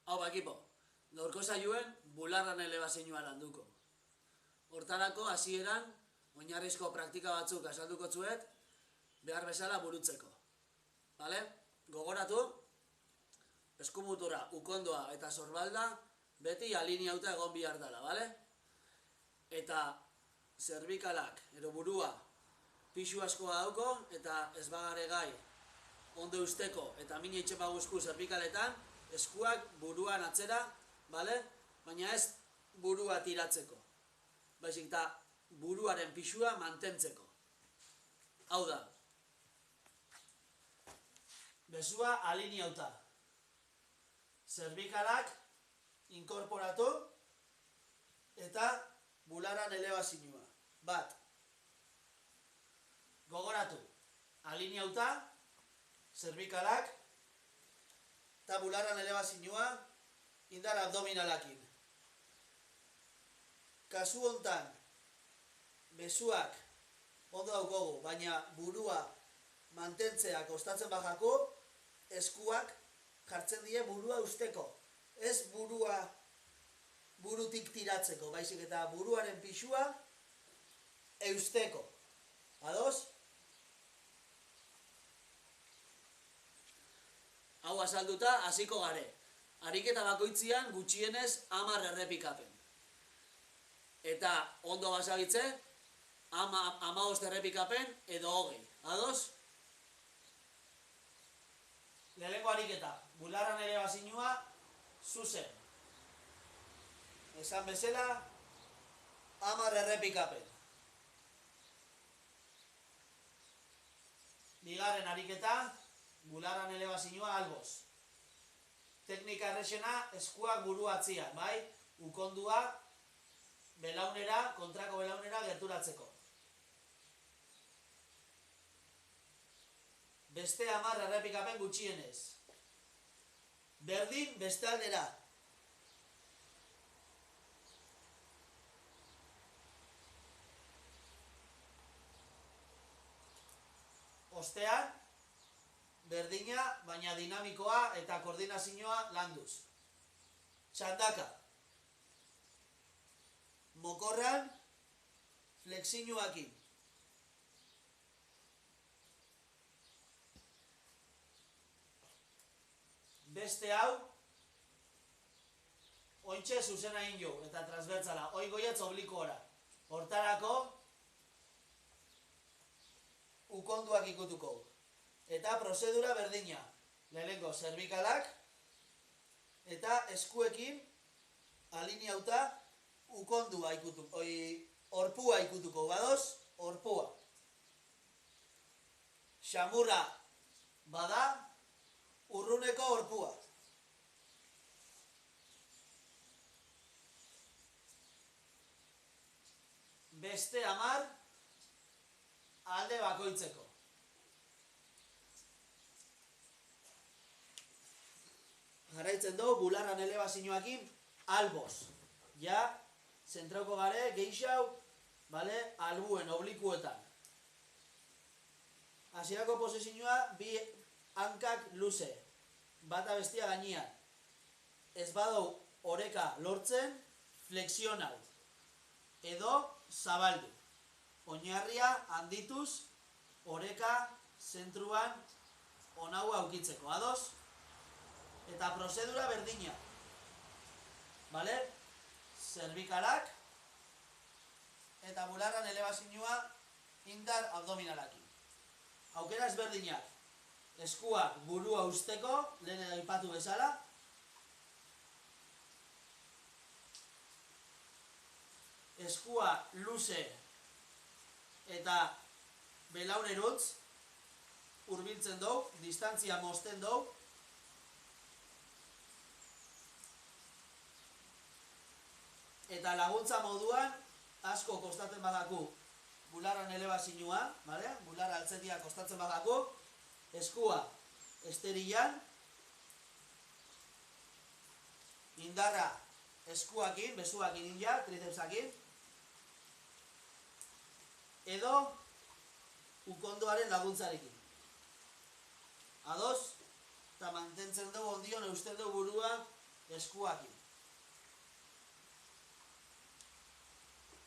Hau ekipo, gaurko saioen bularran elebazioa landuko. Hortarako hasieran oinarrizko praktika batzuk azalduko zuet behar bezala burutzeko. Vale? Gogoratu, eskumuturra, ukondoa eta sorbalda beti alineauta egon bihar dela, vale? Eta zerbikalak, ero burua, pixu askoa dauko eta ez bagare gai ondo usteko eta mini etxepa guzku zerbikaletan, eskuak buruan atzera, vale? Baina ez burua tiratzeko. Baizik eta buruaren pixua mantentzeko. Hau da. Bezua alineauta. Zerbikalak inkorporatu eta bularan elebazioa. Bat. Gogoratu. Alineauta, zerbikalak eta bularan elebazioa indar abdominalakin. Kasu hontan, besuak ondo daukogu, baina burua mantentzea kostatzen bajako, eskuak jartzen die burua usteko. Ez burutik tiratzeko, baizik eta buruaren pixua eusteko. Ados? Hau azalduta, hasiko gare. Ariketa bakoitzian gutxienez 10 errepikapen. Eta ondo basagitze, 15 errepikapen edo 20. Ados? Lehenengo ariketa, bularran elebazioa zuzen. Esan bezala, 10 errepikapen. Bigarren ariketa, bularran elebazioa alboz. Teknika errexena, eskuak buru atzian, bai? Ukondua, belaunera, kontrako belaunera gerturatzeko. Beste 10 errepikapen gutxienez. Berdin beste aldera. Ostean, berdina, baina dinamikoa eta koordinazioa landuz. Txandaka. Mokorran, flexioakin. Beste hau, ointxe zuzena injo eta transbertzala, oigoiatz oblikuora. Hortarako, ukonduak ikutuko. Eta prozedura berdina. Lehenengo zerbikalak eta eskuekin alineauta ukondua ikutuko, orpua ikutuko, badoz, orpua. Xamurra bada, urruneko orpua. Beste 10 alde bakoitzeko. Jarraitzen dugu bularran elebazioakin alboz. Ja, zentrauko gare, geixau, vale, albuen, oblikuetan. Hasierako posizioa, bi hankak luze, bata bestia gainean. Ez badau oreka lortzen, flexional, edo zabaldu. Oinarria handituz, oreka zentruan onaua aukitzeko, ados? Eta prozedura berdina. Vale? Zerbikalak eta bularran elebazioa indar abdominalakin. Aukera ezberdinak. Eskuak burua usteko, lehen aipatu bezala. Eskua luze eta belaunerutz hurbiltzen dugu, distantzia mozten dugu. Eta laguntza moduan, asko kostatzen badaku bularran elebazioa, vale? Bularra altzetia kostatzen badaku, eskua esterilan, indarra eskuakin, besuakin inja, tricepsakin, edo ukondoaren laguntzarekin. Ados? Eta mantentzen dugu ondion eusten dugu burua eskuakin.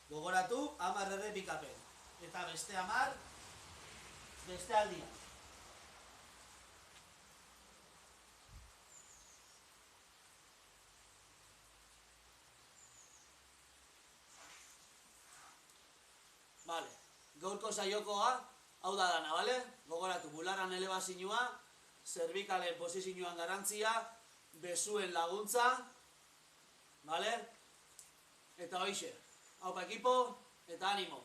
Gogoratu, 10 errepikapen. Eta beste 10, beste aldian. Vale, gaurko saiokoa, hau da dana, bale? Gogoratu, bularran elebazioa, zerbikalen posizioan garantzia, bezuen laguntza, bale? Eta hoixe, haupa ekipo, eta animo!